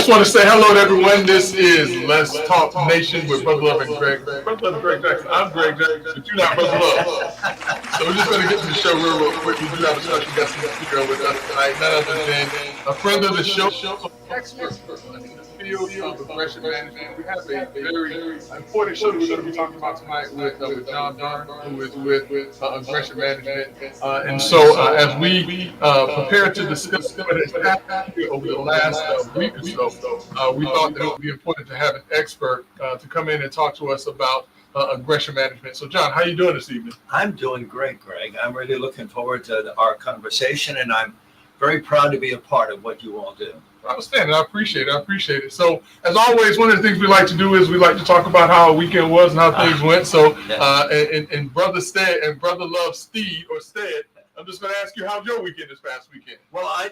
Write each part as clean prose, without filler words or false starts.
just want to say hello to everyone. This is Let's Talk Nation with Brother Love and Greg. Brother Love and Greg Jackson. I'm Greg Jackson, but you're not Brother Love. So we're just going to get to the show real quick. We do have a special guest in the studio with us tonight, none other than a friend of the show, expert in the field of aggression management. We have a very important show that we're going to be talking about tonight with John Byrne, who is with aggression management. And so as we prepare to discuss what has happened here over the last week or so, we thought that it would be important to have an expert to come in and talk to us about aggression management. So, John, how are you doing this evening? I'm doing great, Greg. I'm really looking forward to our conversation, and I'm very proud to be a part of what you all do. I understand. I appreciate it. So, as always, one of the things we like to do is we like to talk about how our weekend was and how things went. So, and Brother Stead and Brother Love Steed or Stead, I'm just going to ask you, how's your weekend this past weekend? Well, I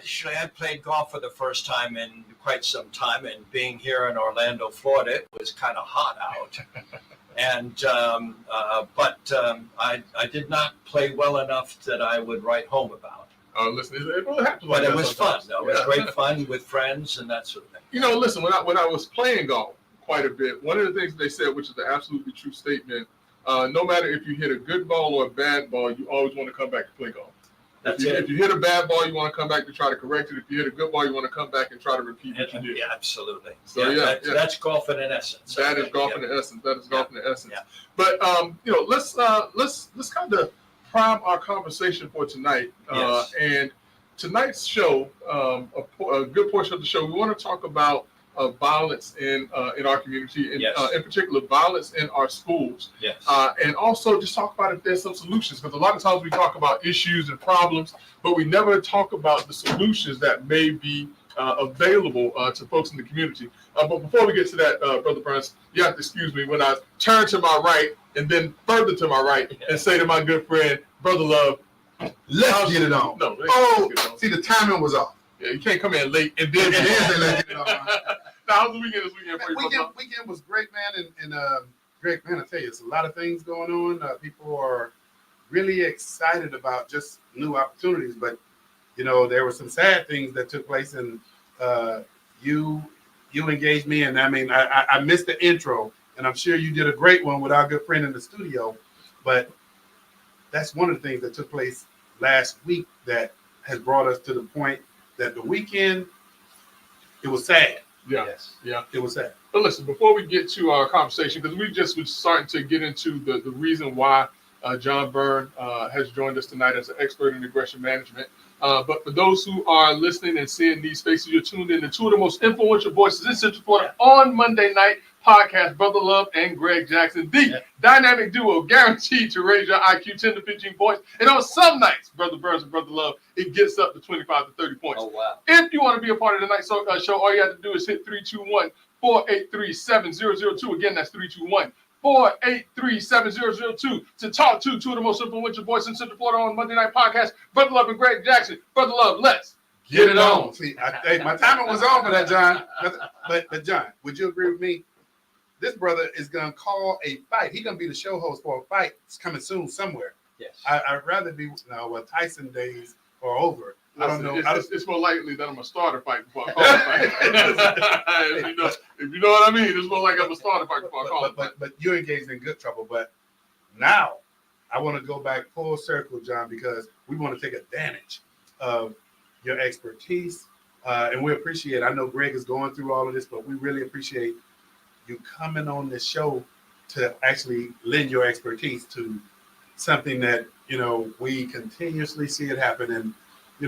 played golf for the first time in quite some time, and being here in Orlando, Florida, it was kind of hot out. And I did not play well enough that I would write home about. Listen, it really happens. But it was fun, though. It was great fun with friends and that sort of thing. You know, listen, when I was playing golf quite a bit, one of the things they said, which is the absolutely true statement, no matter if you hit a good ball or a bad ball, you always want to come back to play golf. If you hit a bad ball, you want to come back to try to correct it. If you hit a good ball, you want to come back and try to repeat what you did. Yeah, absolutely. So that's golf in essence. That is golf in essence. That is golf in essence. Yeah. But let's kind of prime our conversation for tonight. Yes. And tonight's show, a good portion of the show, we want to talk about violence in our community, and in particular, violence in our schools. Yes. And also just talk about if there's some solutions, because a lot of times we talk about issues and problems, but we never talk about the solutions that may be available to folks in the community. But before we get to that, Brother Burns, you have to excuse me when I turn to my right and then further to my right and say to my good friend, Brother Love, let's get it on. No. See, the timing was off. Yeah, you can't come in late and then say let's get it on. Now, how's the weekend this weekend for you? Weekend was great, man. And Greg, man, I tell you, it's a lot of things going on. People are really excited about just new opportunities. But, you know, there were some sad things that took place. And you engaged me. And, I mean, I missed the intro. And I'm sure you did a great one with our good friend in the studio. But that's one of the things that took place last week that has brought us to the point that the weekend, it was sad. Yeah. It was sad. But listen, before we get to our conversation, because we just were starting to get into the reason why John Byrne has joined us tonight as an expert in aggression management. But for those who are listening and seeing these faces, you're tuned in to two of the most influential voices in Central Florida on Monday night podcast, Brother Love and Greg Jackson, the dynamic duo guaranteed to raise your IQ 10 to 15 points. And on some nights, Brother Burns and Brother Love, it gets up to 25 to 30 points. Oh, wow. If you want to be a part of tonight's show, all you have to do is hit 321-483-7002. Again, that's 321-483-7002 to talk to two of the most influential voices in Central Florida on Monday night podcast, Brother Love and Greg Jackson. Brother Love, let's get it on. See, my timing was on for that, John. But John, would you agree with me? This brother is going to call a fight. He's going to be the show host for a fight. It's coming soon somewhere. Yes. I'd rather be, Tyson days are over. Listen, I don't know. It's more likely that I'm going to start a fight before I call a fight. if you know what I mean, it's more likely I'm going to start a fight before I call a fight. But you're engaged in good trouble. But now I want to go back full circle, John, because we want to take advantage of your expertise. And we appreciate, I know Greg is going through all of this, but we really appreciate you coming on this show to actually lend your expertise to something that, we continuously see it happen. And,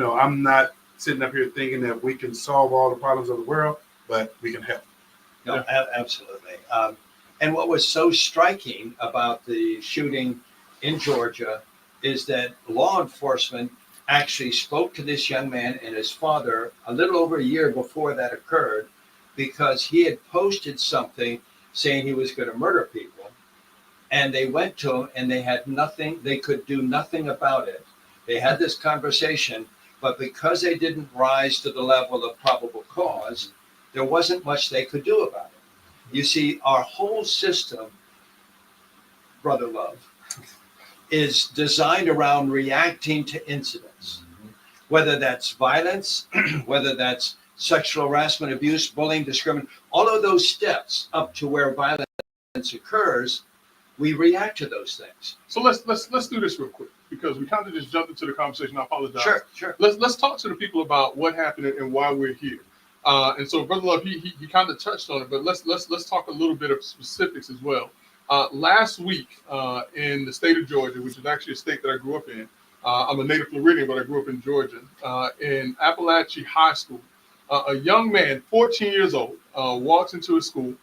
I'm not sitting up here thinking that we can solve all the problems of the world, but we can help. No, absolutely. And what was so striking about the shooting in Georgia is that law enforcement actually spoke to this young man and his father a little over a year before that occurred, because he had posted something saying he was going to murder people. And they went to him and they had nothing, they could do nothing about it. They had this conversation, but because they didn't rise to the level of probable cause, there wasn't much they could do about it. You see, our whole system, Brother Love, is designed around reacting to incidents, whether that's violence, whether that's sexual harassment, abuse, bullying, discrimination, all of those steps up to where violence occurs, we react to those things. So let's do this real quick because we kind of just jumped into the conversation. I apologize. Sure. Let's talk to the people about what happened and why we're here. And so, Brother Love, he kind of touched on it, but let's talk a little bit of specifics as well. Last week in the state of Georgia, which is actually a state that I grew up in, I'm a native Floridian, but I grew up in Georgia. In Appalachia High School, a young man, 14 years old, walks into a school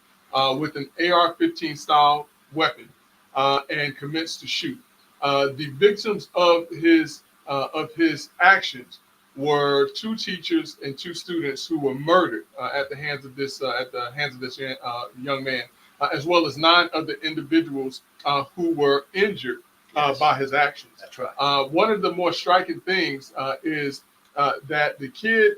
with an AR-15 style weapon and commits to shoot. The victims of his actions were 2 teachers and 2 students who were murdered at the hands of this young man, as well as 9 other individuals who were injured by his actions. That's right. One of the more striking things is that the kid,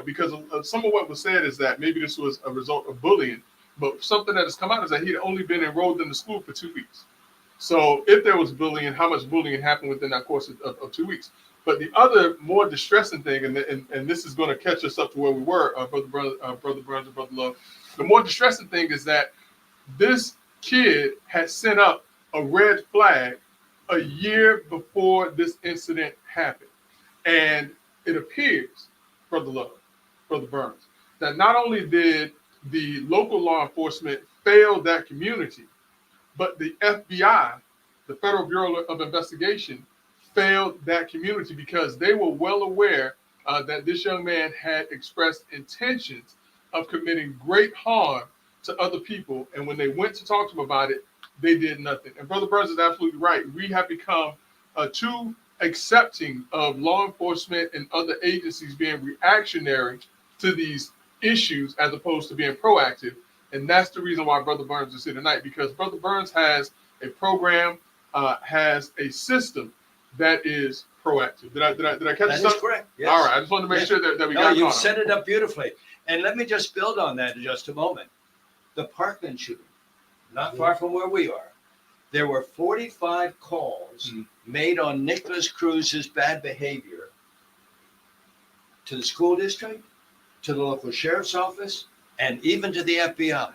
because of some of what was said is that maybe this was a result of bullying, but something that has come out is that he had only been enrolled in the school for 2 weeks. So if there was bullying, how much bullying happened within that course of 2 weeks? But the other more distressing thing, and this is going to catch us up to where we were, Brother Burns and Brother Love, the more distressing thing is that this kid had sent up a red flag a year before this incident happened. And it appears, Brother Love, Brother Burns, that not only did the local law enforcement fail that community, but the FBI, the Federal Bureau of Investigation, failed that community because they were well aware that this young man had expressed intentions of committing great harm to other people. And when they went to talk to him about it, they did nothing. And Brother Burns is absolutely right. We have become too accepting of law enforcement and other agencies being reactionary to these issues as opposed to being proactive. And that's the reason why Brother Burns is here tonight, because Brother Burns has a program, has a system that is proactive. Did I catch That something? is correct. Yes. All right. I just wanted to make sure that we No, got it you've on. set it up beautifully. And let me just build on that in just a moment. The Parkland shooting, not far from where we are, there were 45 calls made on Nicholas Cruz's bad behavior to the school district, to the local sheriff's office, and even to the FBI.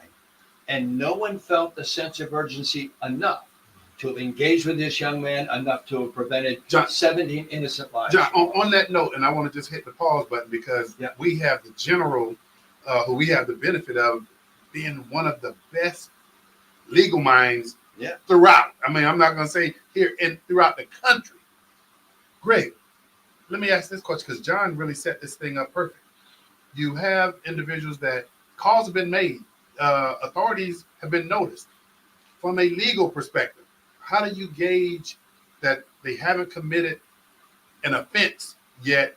And no one felt the sense of urgency enough to have engaged with this young man, enough to have prevented 17 innocent lives. John, on that note, and I want to just hit the pause button because we have the general who we have the benefit of being one of the best legal minds throughout. I mean, I'm not going to say here and throughout the country. Greg, let me ask this question because John really set this thing up perfect. You have individuals that calls have been made, authorities have been noticed. From a legal perspective, how do you gauge that they haven't committed an offense yet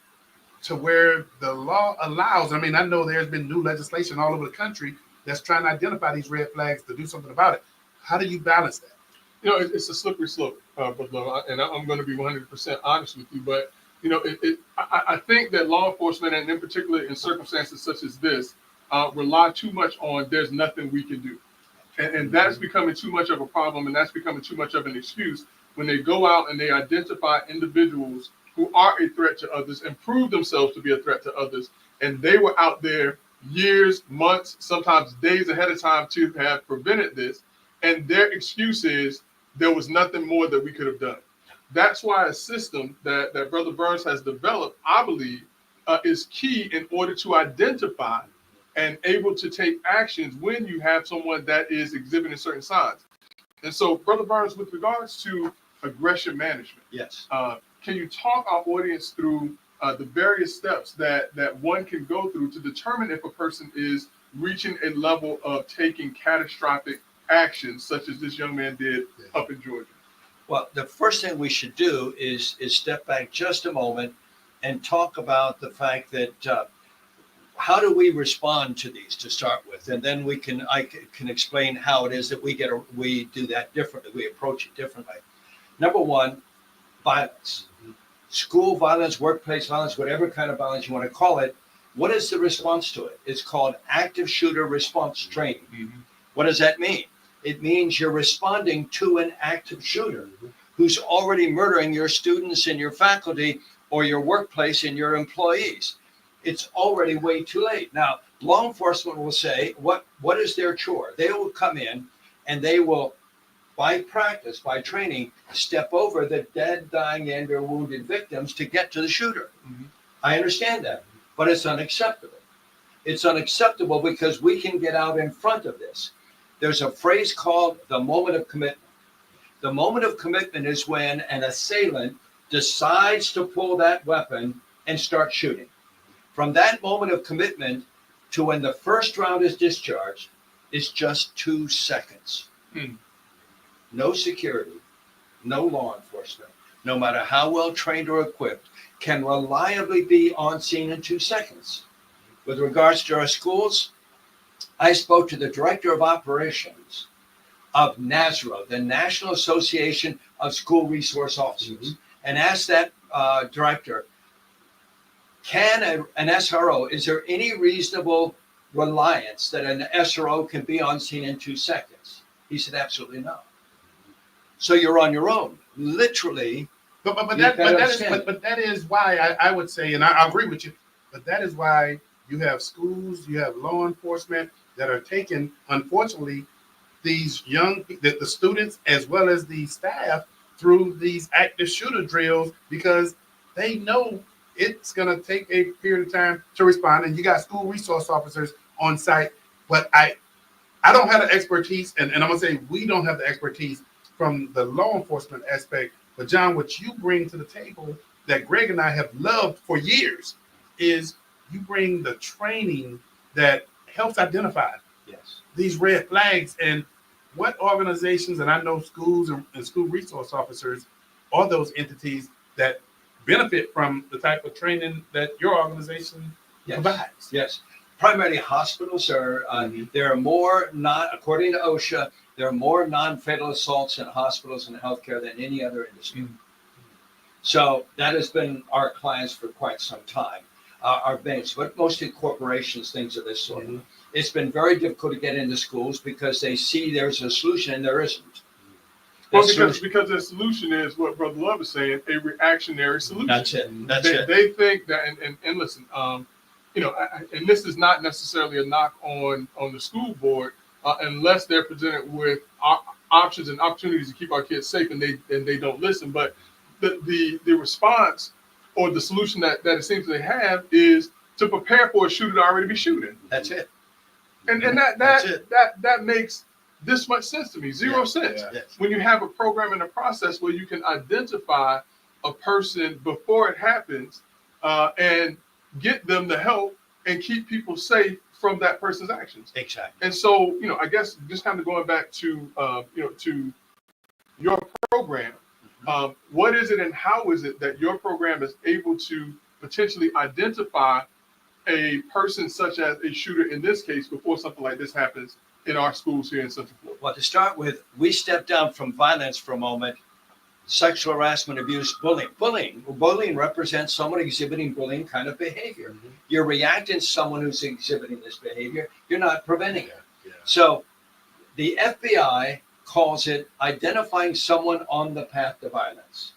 to where the law allows? I mean, I know there's been new legislation all over the country that's trying to identify these red flags to do something about it. How do you balance that? You know, it's a slippery slope, and I'm going to be 100% honest with you. But, you know, I think that law enforcement, and in particular in circumstances such as this, rely too much on there's nothing we can do. And that's becoming too much of a problem, and that's becoming too much of an excuse when they go out and they identify individuals who are a threat to others and prove themselves to be a threat to others. And they were out there years, months, sometimes days ahead of time to have prevented this. And their excuse is there was nothing more that we could have done. That's why a system that Brother Burns has developed, I believe, is key in order to identify and able to take actions when you have someone that is exhibiting certain signs. And so, Brother Burns, with regards to aggression management, yes, can you talk our audience through the various steps that one can go through to determine if a person is reaching a level of taking catastrophic actions, such as this young man did up in Georgia? Well, the first thing we should do is step back just a moment and talk about the fact that how do we respond to these to start with, and then I can explain how it is that we do that differently. We approach it differently. Number one, violence, school violence, workplace violence, whatever kind of violence you want to call it. What is the response to it? It's called active shooter response training. Mm-hmm. What does that mean? It means you're responding to an active shooter who's already murdering your students and your faculty or your workplace and your employees. it's already way too late. Now, law enforcement will say, what is their chore? They will come in and they will, by practice, by training, step over the dead, dying, and or wounded victims to get to the shooter. Mhm. I understand that, but it's unacceptable. It's unacceptable because we can get out in front of this. There's a phrase called the moment of commitment. The moment of commitment is when an assailant decides to pull that weapon and start shooting. From that moment of commitment to when the first round is discharged is just 2 seconds. Hmm. No security, no law enforcement, no matter how well trained or equipped, can reliably be on scene in 2 seconds. With regards to our schools, I spoke to the director of operations of NASRO, the National Association of School Resource Officers, and asked that director, can an SRO, is there any reasonable reliance that an SRO can be on scene in 2 seconds? He said, absolutely not. So you're on your own, literally. But You gotta understand. that is why I would say, and I agree with you, but that is why you have schools, you have law enforcement that are taking, unfortunately, these young, the students as well as the staff through these active shooter drills because they know it's going to take a period of time to respond. And you got school resource officers on site, but I don't have the expertise, and I'm going to say we don't have the expertise from the law enforcement aspect. But John, what you bring to the table that Greg and I have loved for years is you bring the training that helps identify Yes. these red flags and what organizations, and I know schools and school resource officers are those entities that benefit from the type of training that your organization Yes. provides. Yes. Primarily hospitals are, there are more not, according to OSHA, there are more non-fatal assaults in hospitals and healthcare than any other industry. So that has been our clients for quite some time, our banks, but mostly corporations, things of this sort. It's been very difficult to get into schools because they see there's a solution and there isn't. Well, because the solution is what Brother Love is saying, a reactionary solution. That's it. That's they, it. They think that, and listen, and this is not necessarily a knock on the school board, unless they're presented with options and opportunities to keep our kids safe, and they don't listen. But the response or the solution that it seems they have is to prepare for a shooter to already be shooting. That's it. And That's it. that makes this much sense to me. Zero sense. Yeah. Yes. When you have a program and a process where you can identify a person before it happens and get them the help and keep people safe from that person's actions. Exactly. And so, I guess just kind of going back to, to your program, what is it and how is it that your program is able to potentially identify a person such as a shooter in this case before something like this happens in our schools here in Central Florida? Well, to start with, we step down from violence for a moment. Sexual harassment, abuse, bullying. Bullying represents someone exhibiting bullying kind of behavior. You're reacting to someone who's exhibiting this behavior. You're not preventing it. So the FBI calls it identifying someone on the path to violence.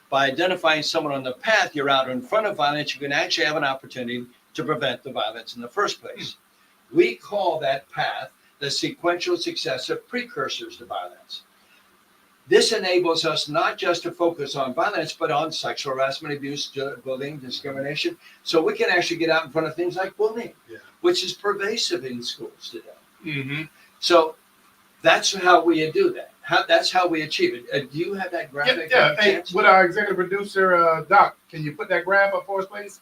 By identifying someone on the path, you're out in front of violence. You can actually have an opportunity to prevent the violence in the first place. We call that path the sequential successive precursors to violence. This enables us not just to focus on violence, but on sexual harassment, abuse, bullying, discrimination. So we can actually get out in front of things like bullying, which is pervasive in schools today. So that's how we do that. That's how we achieve it. Do you have that graphic? Yeah. Hey, with our executive producer, Doc, can you put that graph up for us, please?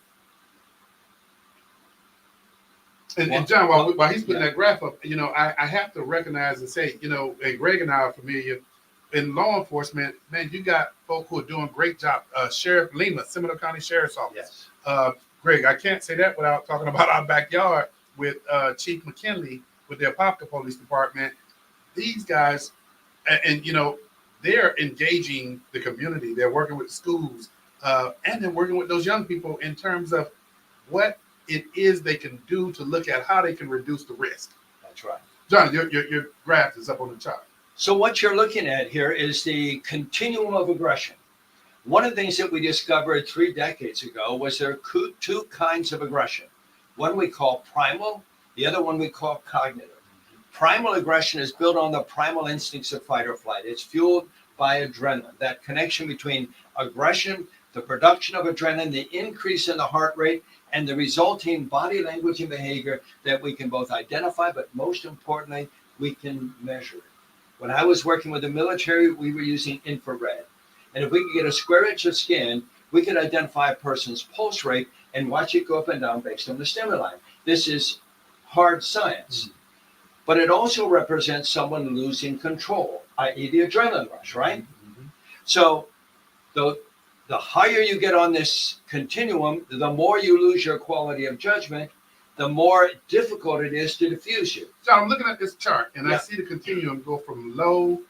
And John, while he's putting that graph up, I have to recognize and say, and Greg and I are familiar in law enforcement. Man, you got folk who are doing a great job. Sheriff Lima, Seminole County Sheriff's Office. Yes. Greg, I can't say that without talking about our backyard with Chief McKinley with the Apopka Police Department. These guys, and they're engaging the community. They're working with schools, and they're working with those young people in terms of what it is they can do to look at how they can reduce the risk. That's right. John, your graph is up on the chart. So what you're looking at here is the continuum of aggression. One of the things that we discovered 3 decades ago was there are two kinds of aggression. One we call primal, the other one we call cognitive. Primal aggression is built on the primal instincts of fight or flight. It's fueled by adrenaline, that connection between aggression, the production of adrenaline, the increase in the heart rate, and the resulting body language and behavior that we can both identify, but most importantly, we can measure it. When I was working with the military, we were using infrared. And if we could get a square inch of skin, we could identify a person's pulse rate and watch it go up and down based on the stimuli. This is hard science. But it also represents someone losing control, i.e. the adrenaline rush, right? So the higher you get on this continuum, the more you lose your quality of judgment, the more difficult it is to diffuse you. So I'm looking at this chart, and Yeah. I see the continuum go from low,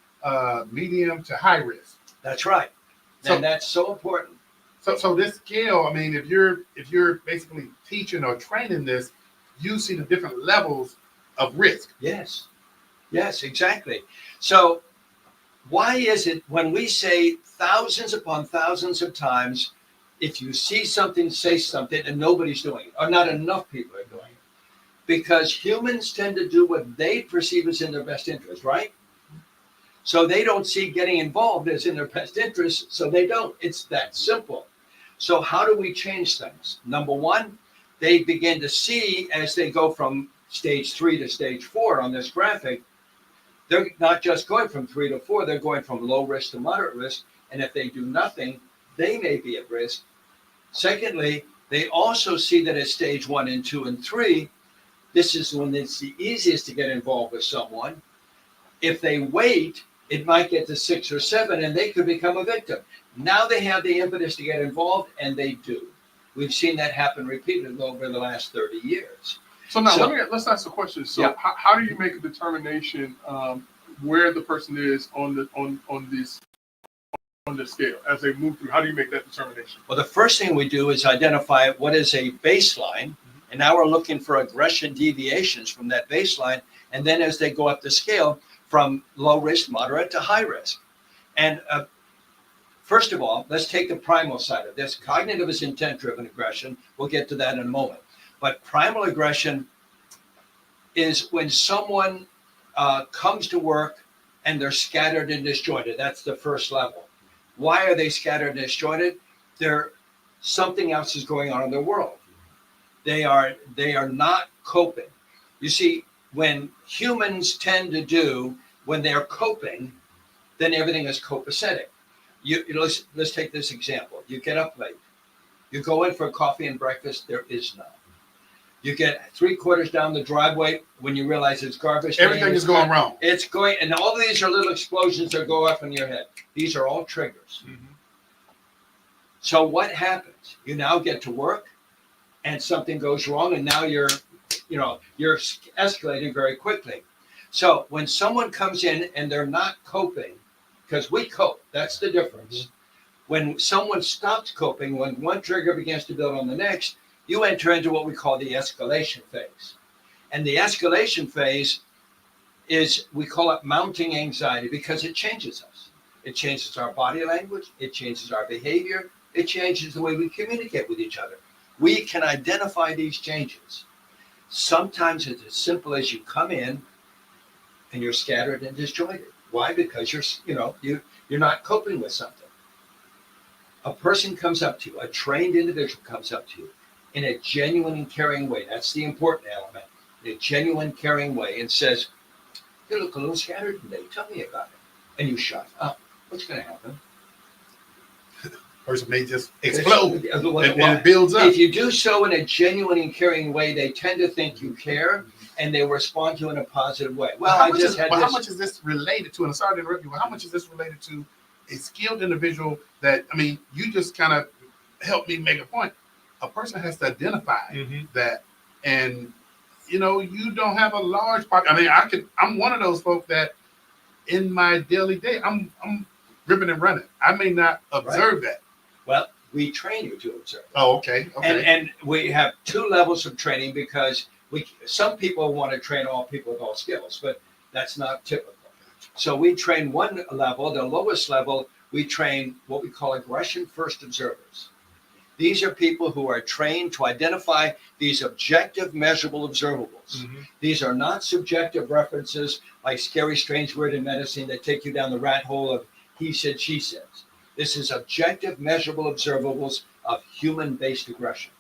medium to high risk. That's right. So- And that's so important. So this scale, I mean, if you're basically teaching or training this, you see the different levels of risk. Yes. Yes, exactly. So why is it when we say thousands upon thousands of times, if you see something, say something, and nobody's doing it, or not enough people are doing it? Because humans tend to do what they perceive as in their best interest, right? So they don't see getting involved as in their best interest, so they don't. It's that simple. So how do we change things? Number one, they begin to see as they go from stage 3 to stage 4 on this graphic, they're not just going from 3 to 4, they're going from low risk to moderate risk. And if they do nothing, they may be at risk. Secondly, they also see that at stage 1 and 2 and 3, this is when it's the easiest to get involved with someone. If they wait, it might get to 6 or 7 and they could become a victim. Now they have the impetus to get involved, and they do. We've seen that happen repeatedly over the last 30 years. So now So- let's ask a question. So Yeah. how do you make a determination where the person is on this scale as they move through? How do you make that determination? Well, the first thing we do is identify what is a baseline, and now we're looking for aggression deviations from that baseline, and then as they go up the scale from low risk, moderate to high risk. And first of all, let's take the primal side of this. Cognitive is intent-driven aggression. We'll get to that in a moment. But primal aggression is when someone comes to work and they're scattered and disjointed. That's the first level. Why are they scattered and disjointed? Something else is going on in their world. They are not coping. You see, when humans tend to do, when they're coping, then everything is copacetic. Let's take this example. You get up late. You go in for coffee and breakfast, there is none. You get 3/4 down the driveway when you realize it's garbage. Everything is going wrong. It's going, and all of these are little explosions that go off in your head. These are all triggers. So what happens? You now get to work, and something goes wrong, and now you're escalating very quickly. So when someone comes in and they're not coping, because we cope, that's the difference. When someone stops coping, when one trigger begins to build on the next, you enter into what we call the escalation phase. And the escalation phase is, we call it mounting anxiety, because it changes us. It changes our body language, it changes our behavior, it changes the way we communicate with each other. We can identify these changes. Sometimes it's as simple as you come in and you're scattered and disjointed. Why? Because you're not coping with something. A person comes up to you, a trained individual comes up to you in a genuine and caring way. That's the important element. In a genuine, caring way, and says, "You look a little scattered today. Tell me about it." And you shut up. What's going to happen? Person may just explode, and Well, it builds up. if you do so in a genuine and caring way, they tend to think you care, and they respond to you in a positive way. Well, how I much just is, had well, this. how much is this related to? And I'm sorry to interrupt you. But how much is this related to a skilled individual? That, I mean, you just kind of helped me make a point. A person has to identify that, and you don't have a large pocket. I mean, I'm one of those folks that in my daily day, I'm ripping and running. I may not observe that. Well, we train you to observe. Oh, okay. And we have 2 levels of training, because some people want to train all people with all skills, but that's not typical. So we train one level, the lowest level, we train what we call aggression first observers. These are people who are trained to identify these objective, measurable observables. Mhm. These are not subjective references like scary, strange word in medicine that take you down the rat hole of he said, she says. This is objective, measurable observables of human-based aggression,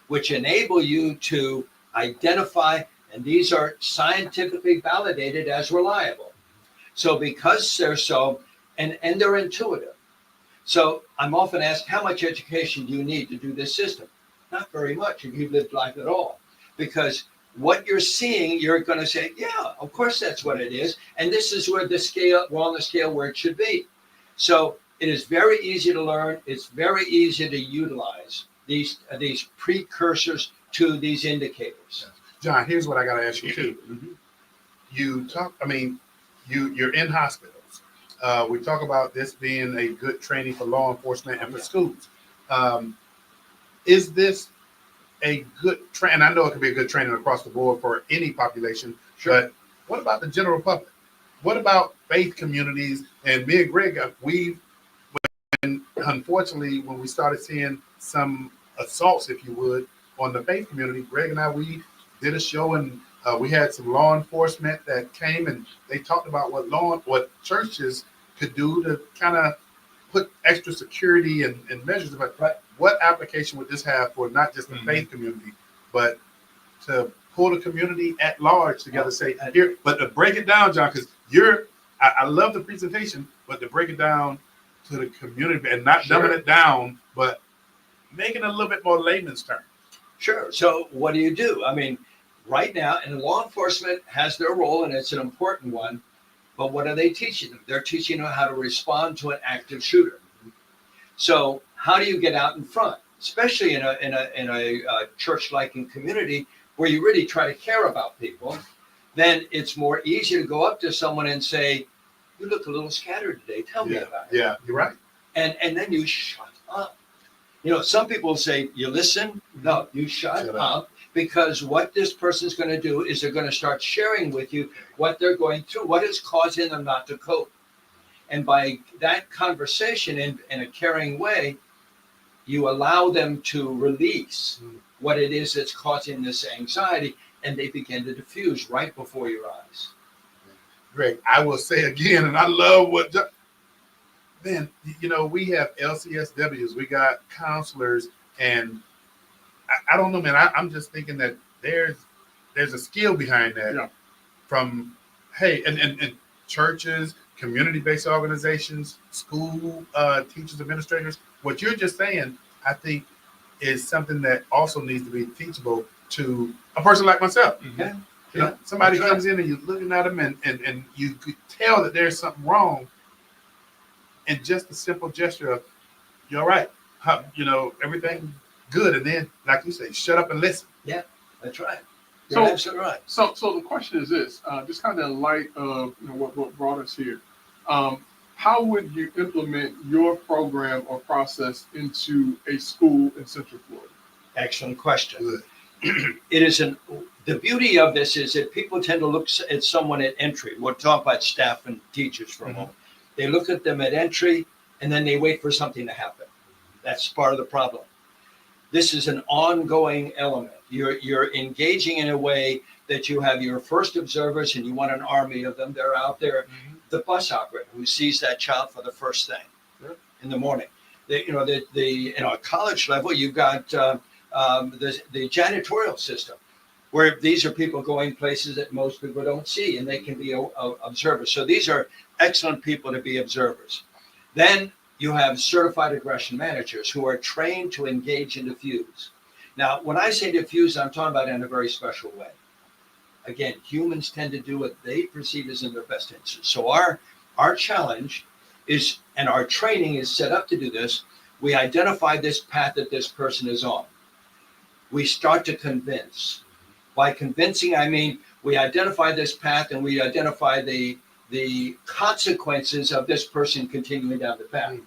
which enable you to identify, and these are scientifically validated as reliable. So because they're so, and they're intuitive. So I'm often asked, how much education do you need to do this system? Not very much if you've lived life at all. Because what you're seeing, you're going to say, yeah, of course that's what it is. And this is where the scale, we're on the scale where it should be. So it is very easy to learn. It's very easy to utilize these precursors to these indicators. John, here's what I got to ask you too. Mhm. You talk, I mean, you're in hospitals. We talk about this being a good training for law enforcement and for schools. Is this a good training? I know it could be a good training across the board for any population, but what about the general public? What about faith communities? And me and Greg, unfortunately, when we started seeing some assaults, if you would, on the faith community, Greg and I, we did a show and we had some law enforcement that came and they talked about what churches could do to kind of put extra security and measures. But what application would this have for not just the faith community, but to pull the community at large together? Say here, but to break it down, John, because I love the presentation, but to break it down to the community and not dumbing it down, but making it a little bit more layman's term. Sure. So what do? I mean, right now, and law enforcement has their role, and it's an important one. But what are they teaching them? They're teaching them how to respond to an active shooter. So how do you get out in front, especially in a church-like community where you really try to care about people? Then it's more easy to go up to someone and say, "You look a little scattered today. Tell me about it." Yeah, you're right. And then you shut up. You know, some people say, "You listen." No, you shut up. Because what this person's going to do is they're going to start sharing with you what they're going through, what is causing them not to cope. And by that conversation in a caring way, you allow them to release what it is that's causing this anxiety, and they begin to diffuse right before your eyes. Greg, I will say again, and I love what, man, you know, we have LCSWs, we got counselors, and I don't know, man. I'm just thinking that there's a skill behind that. Yeah. From and churches, community-based organizations, school teachers, administrators. What you're just saying, I think, is something that also needs to be teachable to a person like myself. Yeah. You know, somebody comes in and you're looking at them and you could tell that there's something wrong, and just a simple gesture of, "You're all right," you know, everything good, and then, like you say, shut up and listen. Yeah, that's right. You're absolutely right. So the question is this: just kind of in light of what brought us here, how would you implement your program or process into a school in Central Florida? Excellent question. Good. It is the beauty of this is that people tend to look at someone at entry. We'll talk about staff and teachers for a moment. They look at them at entry and then they wait for something to happen. That's part of the problem. This is an ongoing element. You're engaging in a way that you have your first observers and you want an army of them. They're out there. The bus operator who sees that child for the first thing in the morning. At college level, you've got the janitorial system, where these are people going places that most people don't see, and they can be observers. So these are excellent people to be observers. Then you have certified aggression managers who are trained to engage and diffuse. Now, when I say diffuse, I'm talking about in a very special way. Again, humans tend to do what they perceive as in their best interest. So our challenge is, and our training is set up to do this, we identify this path that this person is on. We start to convince. By convincing, I mean we identify this path and we identify the consequences of this person continuing down the path.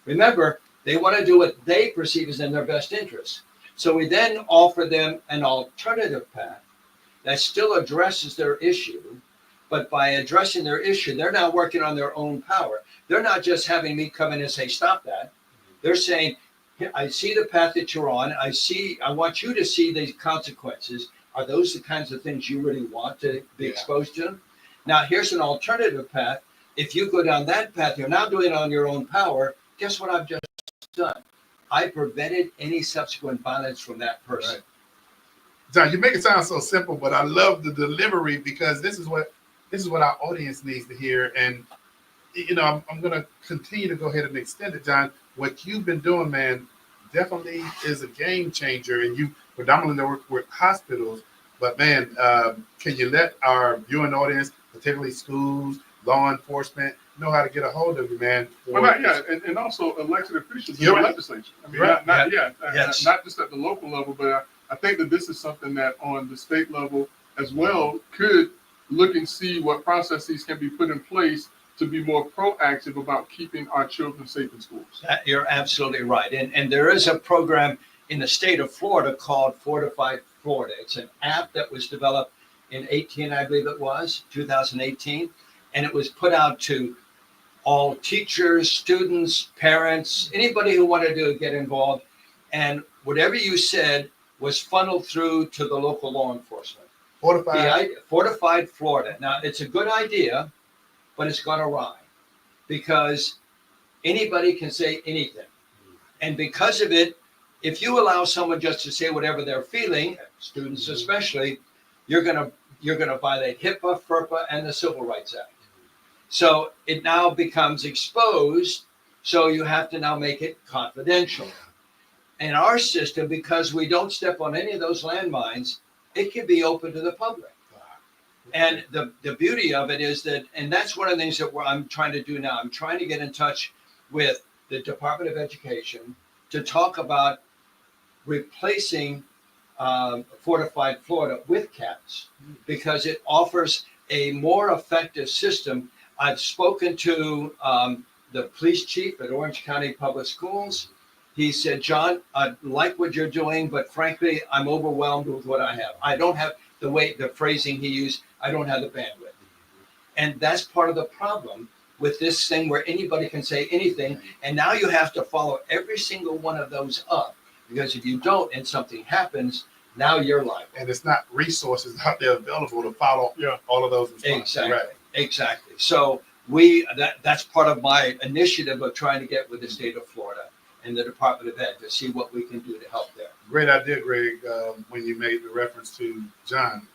Remember, they want to do what they perceive as in their best interest. So we then offer them an alternative path that still addresses their issue, but by addressing their issue, they're now working on their own power. They're not just having me come in and say, stop that. They're saying, I see the path that you're on. I want you to see the consequences. Are those the kinds of things you really want to be exposed to? Now, here's an alternative path. If you go down that path, you're now doing it on your own power. Guess what I've just done? I prevented any subsequent violence from that person. Right. John, you make it sound so simple, but I love the delivery because this is what our audience needs to hear. And I'm going to continue to go ahead and extend it, John. What you've been doing, man, definitely is a game changer. And you predominantly work with hospitals, but man, can you let our viewing audience, particularly schools, law enforcement, know how to get a hold of you, man? And also elected officials in the legislature. I mean, not just at the local level, but I think that this is something that on the state level as well could look and see what processes can be put in place to be more proactive about keeping our children safe in schools. You're absolutely right. And there is a program in the state of Florida called Fortified Florida. It's an app that was developed in 2018, and it was put out to all teachers, students, parents, anybody who wanted to get involved. And whatever you said was funneled through to the local law enforcement. Fortified Florida. Now, it's a good idea, but it's gone awry because anybody can say anything. And because of it, if you allow someone just to say whatever they're feeling, students especially, you're gonna violate HIPAA, FERPA, and the Civil Rights Act. So it now becomes exposed, so you have to now make it confidential. In our system, because we don't step on any of those landmines, it can be open to the public. And the beauty of it is that, and that's one of the things that I'm trying to do now. I'm trying to get in touch with the Department of Education to talk about replacing Fortified Florida with CAPS because it offers a more effective system. I've spoken to the police chief at Orange County Public Schools. He said, John, I like what you're doing, but frankly, I'm overwhelmed with what I have. I don't have the phrasing he used, I don't have the bandwidth. And that's part of the problem with this thing where anybody can say anything. And now you have to follow every single one of those up, because if you don't and something happens, now you're liable. And it's not resources out there available to follow all of those responses. Exactly. So that's part of my initiative of trying to get with the state of Florida and the Department of Ed to see what we can do to help there. Great idea, Greg, when you made the reference to John,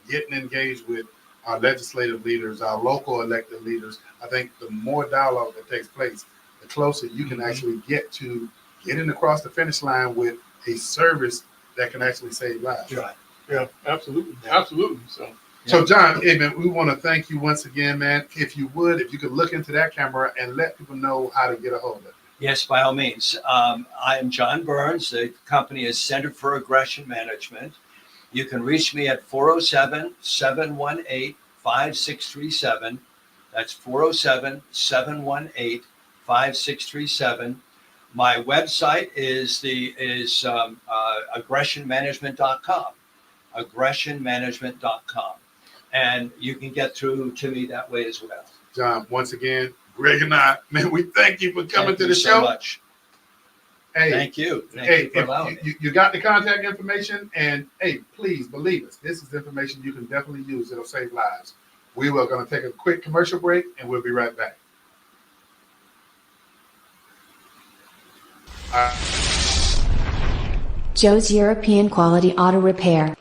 getting engaged with our legislative leaders, our local elected leaders. I think the more dialogue that takes place, the closer you can actually get to getting across the finish line with a service that can actually save lives. Right. Yeah, absolutely. Yeah. Absolutely. So John, hey man, we want to thank you once again, man. If you could look into that camera and let people know how to get a hold of it. Yes, by all means. I am John Burns. The company is Center for Aggression Management. You can reach me at 407-718-5637. That's 407-718-5637. My website is aggressionmanagement.com. Aggressionmanagement.com. And you can get through to me that way as well. John, once again, Greg and I, man, we thank you for coming to the show. Thank you so much. Hey, thank you. Thank you for allowing me. You got the contact information, and hey, please believe us. This is information you can definitely use. It'll save lives. We are going to take a quick commercial break, and we'll be right back. Joe's European Quality Auto Repair.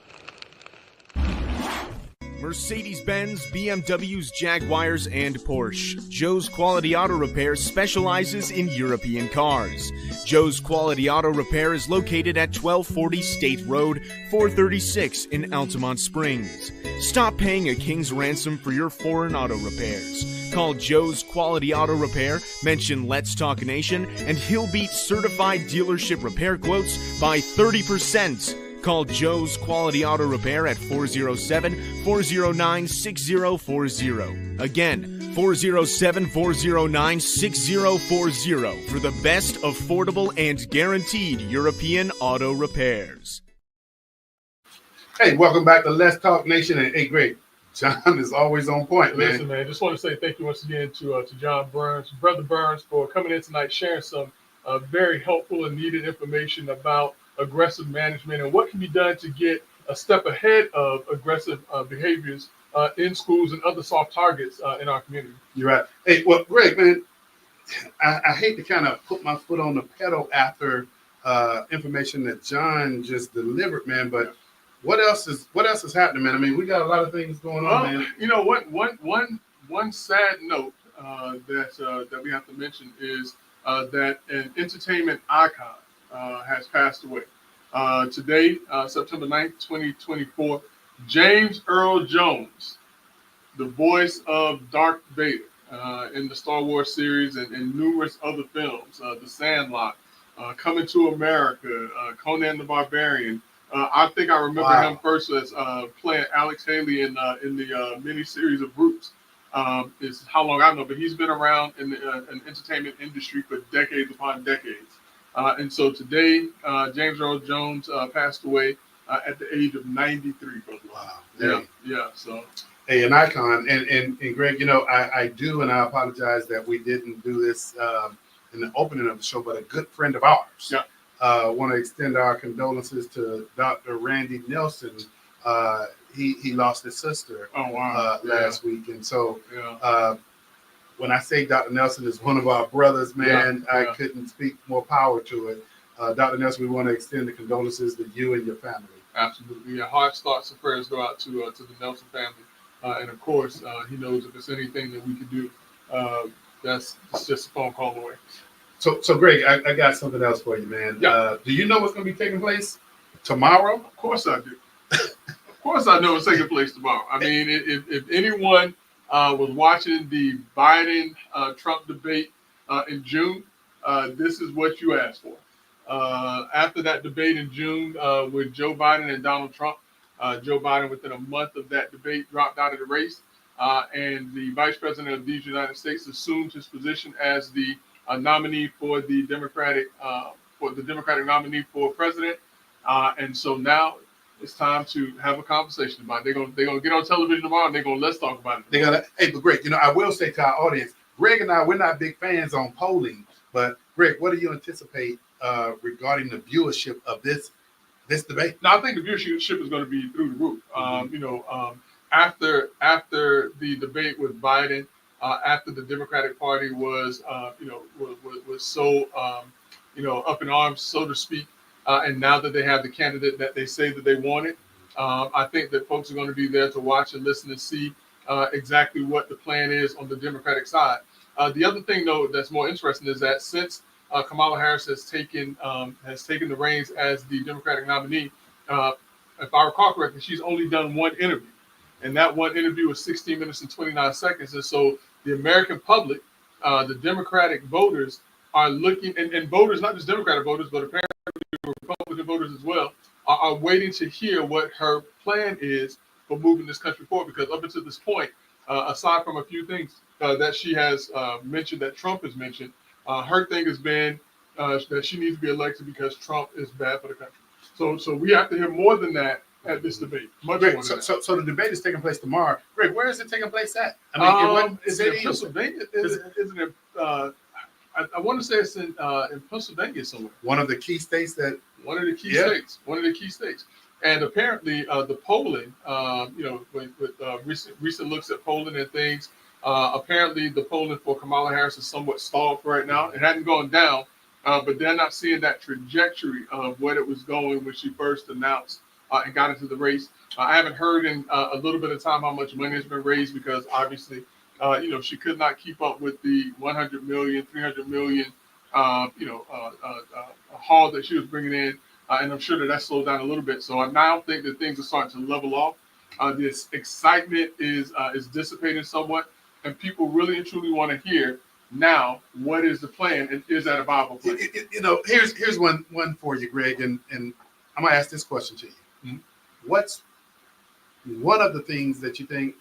Mercedes-Benz, BMWs, Jaguars, and Porsche. Joe's Quality Auto Repair specializes in European cars. Joe's Quality Auto Repair is located at 1240 State Road, 436 in Altamont Springs. Stop paying a king's ransom for your foreign auto repairs. Call Joe's Quality Auto Repair, mention Let's Talk Nation, and he'll beat certified dealership repair quotes by 30%. Call Joe's Quality Auto Repair at 407-409-6040. Again, 407-409-6040 for the best affordable and guaranteed European auto repairs. Hey, welcome back to Let's Talk Nation. And hey, great. John is always on point, man. Listen, man, just want to say thank you once again to John Burns, Brother Burns, for coming in tonight, sharing some very helpful and needed information about aggressive management and what can be done to get a step ahead of aggressive behaviors in schools and other soft targets in our community. You're right. Hey, well, Greg, man, I hate to kind of put my foot on the pedal after information that John just delivered, man, but what else is happening, man? I mean, we got a lot of things going on, man. You know what? One sad note that we have to mention is that an entertainment icon has passed away. Today, September 9th, 2024, James Earl Jones, the voice of Darth Vader in the Star Wars series and numerous other films, The Sandlot, Coming to America, Conan the Barbarian. I think I remember him first as playing Alex Haley in the miniseries of Roots. Is how long I know, but he's been around in the entertainment industry for decades upon decades. And so today, James Earl Jones passed away at the age of 93, brother. Wow. Yeah. So, hey, an icon. And Greg, you know, I do, and I apologize that we didn't do this in the opening of the show, but a good friend of ours. Yeah. Want to extend our condolences to Dr. Randy Nelson. He lost his sister last week. And so when I say Dr. Nelson is one of our brothers, man, I couldn't speak more power to it. Dr. Nelson, we want to extend the condolences to you and your family. Absolutely. Yeah, hearts, thoughts, and prayers go out to the Nelson family. And of course, he knows if there's anything that we could do, it's just a phone call away. So Greg, I got something else for you, man. Yeah. Do you know what's going to be taking place tomorrow? Of course I do. Of course I know what's taking place tomorrow. I mean, if anyone was watching the Biden-Trump debate in June, this is what you asked for. After that debate in June with Joe Biden and Donald Trump, Joe Biden, within a month of that debate, dropped out of the race, and the Vice President of these United States assumed his position as the nominee for the Democratic nominee for president. And so now it's time to have a conversation about it. They're gonna get on television tomorrow and let's talk about it. Hey, but Greg, you know, I will say to our audience, Greg and I, we're not big fans on polling, but Greg, what do you anticipate regarding the viewership of this debate? No, I think the viewership is going to be through the roof. After the debate with Biden, after the Democratic Party was so up in arms, so to speak, and now that they have the candidate that they say that they wanted, I think that folks are going to be there to watch and listen and see exactly what the plan is on the Democratic side. The other thing, though, that's more interesting is that since Kamala Harris has taken the reins as the Democratic nominee, if I recall correctly, she's only done one interview, and that one interview was 16 minutes and 29 seconds. And so the American public, the Democratic voters, are looking, and voters, not just Democratic voters, but apparently Republican voters as well, are waiting to hear what her plan is for moving this country forward. Because up until this point, aside from a few things that she has mentioned, that Trump has mentioned, her thing has been that she needs to be elected because Trump is bad for the country. So we have to hear more than that at this debate. Much Greg, more than that. so the debate is taking place tomorrow. Greg, where is it taking place at? I mean, in what is city? it in Pennsylvania? Is it I want to say it's in Pennsylvania somewhere. One of the key states that. One of the key states. And apparently, the polling, with recent looks at polling and things, apparently the polling for Kamala Harris is somewhat stalled for right now. It hadn't gone down, but they're not seeing that trajectory of what it was going when she first announced and got into the race. I haven't heard in a little bit of time how much money has been raised because obviously, she could not keep up with the 100 million, 300 million, haul that she was bringing in. And I'm sure that slowed down a little bit. So I now think that things are starting to level off. This excitement is dissipating somewhat. And people really and truly want to hear now what is the plan and is that a viable plan? Here's one for you, Greg, and I'm gonna ask this question to you. Mm-hmm. What's one of the things that you think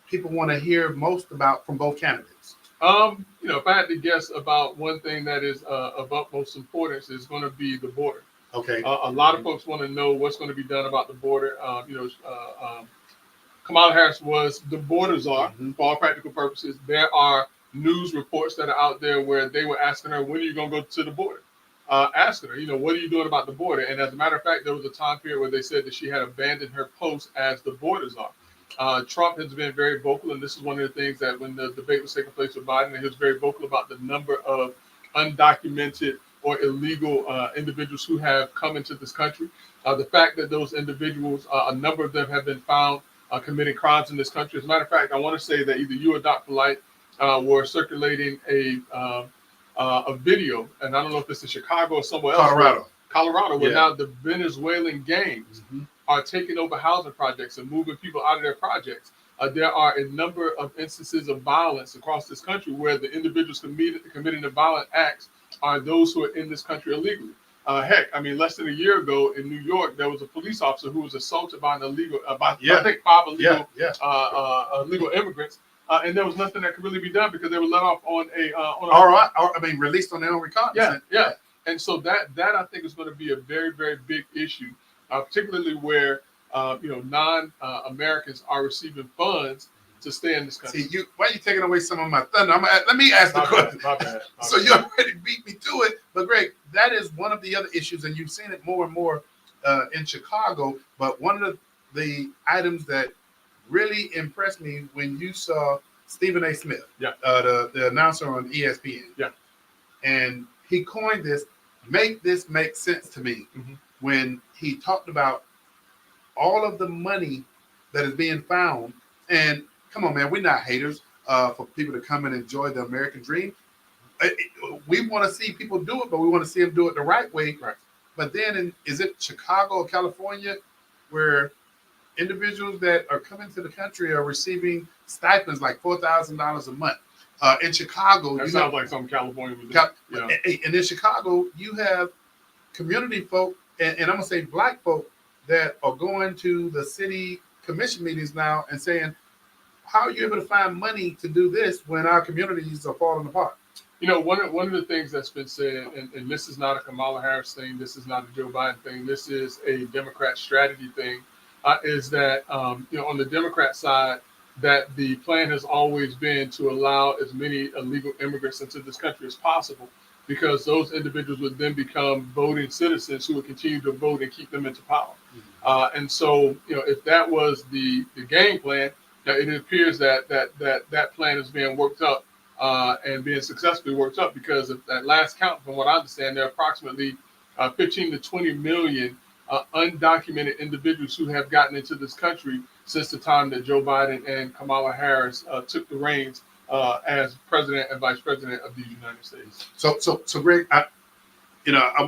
people want to hear most about from both candidates? If I had to guess about one thing that is of utmost importance is going to be the border. Okay. A lot of folks want to know what's going to be done about the border. Kamala Harris was the border czar Mhm. for all practical purposes. There are news reports that are out there where they were asking her, when are you going to go to the border? Asking her, what are you doing about the border? And as a matter of fact, there was a time period where they said that she had abandoned her post as the border czar. Trump has been very vocal, and this is one of the things that when the debate was taking place with Biden, he was very vocal about the number of undocumented or illegal individuals who have come into this country. The fact that those individuals, a number of them have been found committing crimes in this country. As a matter of fact, I want to say that either you or Dr. Light were circulating a video, and I don't know if it's in Chicago or somewhere else. Colorado, where Yeah. now the Venezuelan gangs Mhm. are taking over housing projects and moving people out of their projects. There are a number of instances of violence across this country where the individuals committing the violent acts are those who are in this country illegally. Heck, I mean, less than a year ago in New York, there was a police officer who was assaulted by an illegal, I think 5 illegal, illegal immigrants, and there was nothing that could really be done because they were let off on a All right. I mean, released on their own recognizance. yeah. And so that I think is going to be a very, very big issue, particularly where non-Americans are receiving funds to stay in this country. See, why are you taking away some of my thunder? Let me ask the question. My bad. So you already beat me to it. But Greg, that is one of the other issues, and you've seen it more and more in Chicago. But one of the items that really impressed me when you saw Stephen A. Smith, the announcer on ESPN, and he coined this, make this make sense to me, when he talked about all of the money that is being found. And come on, man, we're not haters for people to come and enjoy the American dream. We want to see people do it, but we want to see them do it the right way. Right. But then, is it Chicago or California where individuals that are coming to the country are receiving stipends like $4,000 a month? In Chicago, That sounds like something California would do. and in Chicago, you have community folk, and I'm gonna say black folk, that are going to the city commission meetings now and saying, how are you able to find money to do this when our communities are falling apart? One of the things that's been said, and this is not a Kamala Harris thing, this is not a Joe Biden thing, this is a Democrat strategy thing, is that, on the Democrat side, that the plan has always been to allow as many illegal immigrants into this country as possible, because those individuals would then become voting citizens who would continue to vote and keep them into power. And so, if that was the game plan, it appears that plan is being worked up and being successfully worked up, because at last count, from what I understand, there are approximately 15 to 20 million undocumented individuals who have gotten into this country since the time that Joe Biden and Kamala Harris took the reins as president and vice president of the United States. So Greg, I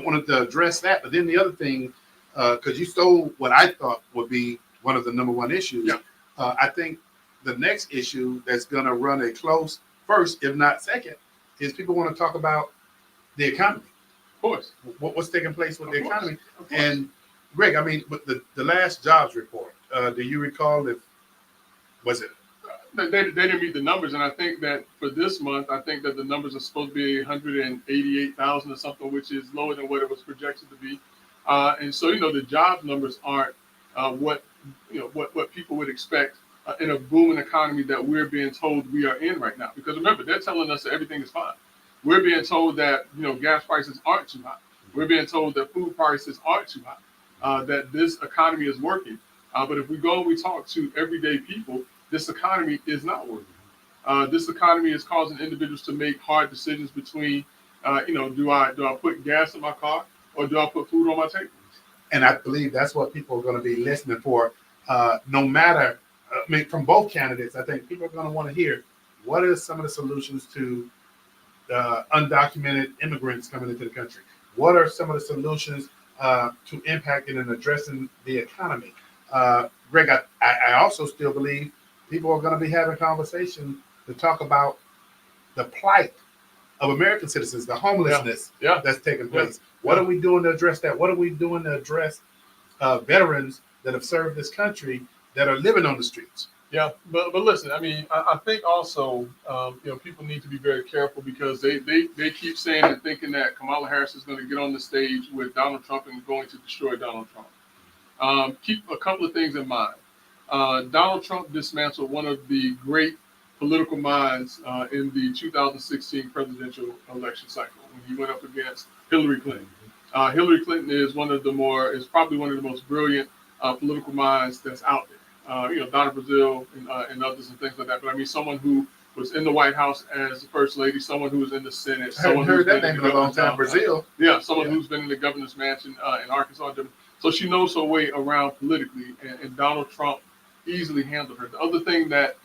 wanted to address that, but then the other thing, because you stole what I thought would be one of the number one issues. Yeah. I think the next issue that's going to run a close first, if not second, is people want to talk about the economy. Of course. What's taking place with the economy? Of course. And Greg, I mean, but the last jobs report, do you recall was it? They didn't meet the numbers, and I think that for this month, I think that the numbers are supposed to be 188,000 or something, which is lower than what it was projected to be. And so, the job numbers aren't what people would expect in a booming economy that we're being told we are in right now. Because remember, they're telling us that everything is fine. We're being told that gas prices aren't too high. We're being told that food prices aren't too high. That this economy is working. But if we go and we talk to everyday people, this economy is not working. This economy is causing individuals to make hard decisions between, do I put gas in my car or do I put food on my table? And I believe that's what people are going to be listening for. No matter, from both candidates, I think people are going to want to hear what are some of the solutions to undocumented immigrants coming into the country. What are some of the solutions to impacting and addressing the economy? Greg, I also still believe people are going to be having conversations to talk about the plight of American citizens, the homelessness that's taking place. What are we doing to address that? What are we doing to address veterans that have served this country that are living on the streets? Yeah, but listen, I mean, I think also, people need to be very careful, because they keep saying and thinking that Kamala Harris is going to get on the stage with Donald Trump and going to destroy Donald Trump. Keep a couple of things in mind. Donald Trump dismantled one of the great political minds in the 2016 presidential election cycle when he went up against Hillary Clinton. Hillary Clinton is probably one of the most brilliant political minds that's out there. Donna Brazile and others and things like that. But I mean, someone who was in the White House as the first lady, someone who was in the Senate. I haven't heard that name in a long time. Brazile. Someone who's been in the governor's mansion in Arkansas. So she knows her way around politically, and Donald Trump easily handled her. The other thing that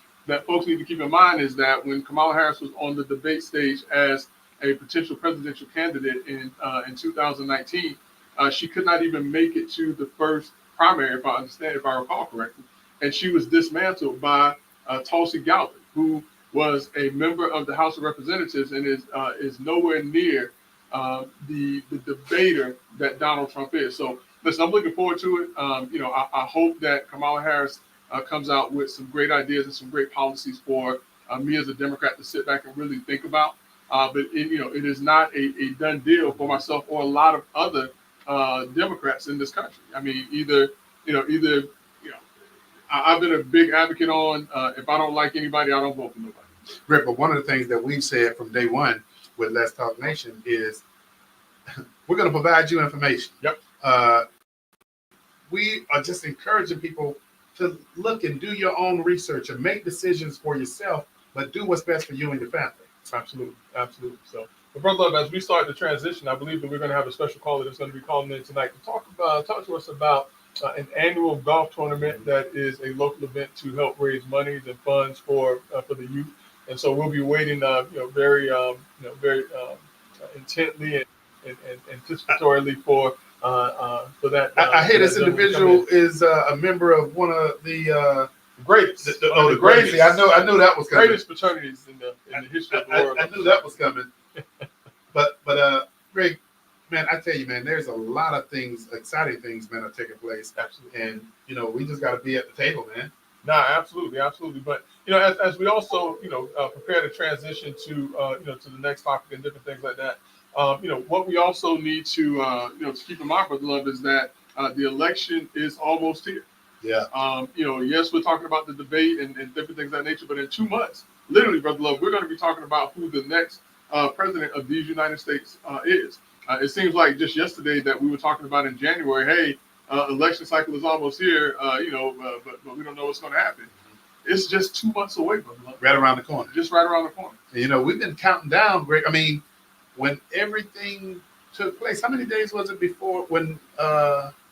folks need to keep in mind is that when Kamala Harris was on the debate stage as a potential presidential candidate in 2019, she could not even make it to the first primary, if I recall correctly, and she was dismantled by Tulsi Gabbard, who was a member of the House of Representatives and is nowhere near the debater that Donald Trump is. So listen, I'm looking forward to it. I hope that Kamala Harris comes out with some great ideas and some great policies for me as a Democrat to sit back and really think about. But it is not a done deal for myself or a lot of other Democrats in this country. I mean, I've been a big advocate on if I don't like anybody, I don't vote for nobody. Rick, but one of the things that we've said from day one with Let's Talk Nation is we're going to provide you information. Yep. We are just encouraging people to look and do your own research and make decisions for yourself, but do what's best for you and your family. Absolutely. So, but Brother Love, as we start the transition, I believe that we're going to have a special caller that's going to be calling in tonight to talk to us about an annual golf tournament that is a local event to help raise monies and funds for the youth. And so we'll be waiting, very intently and anticipatorily for that. I hear this individual is a member of one of the greatest. The greatest. I knew that was coming. Greatest fraternities in the history of the world. I knew that was coming. But Greg, man, I tell you, man, there's a lot of things, exciting things, man, are taking place. Absolutely. And we just got to be at the table, man. No, absolutely. But as we also prepare to transition to to the next topic and different things like that, what we also need to keep in mind, Brother Love, is that the election is almost here. Yeah. Yes, we're talking about the debate and different things of that nature, but in 2 months, literally, Brother Love, we're going to be talking about who the next president of these United States is. It seems like just yesterday that we were talking about in January, hey, election cycle is almost here, but we don't know what's going to happen. It's just 2 months away, Brother Love. Right around the corner. Just right around the corner. And, we've been counting down, Greg. I mean, when everything took place, how many days was it before when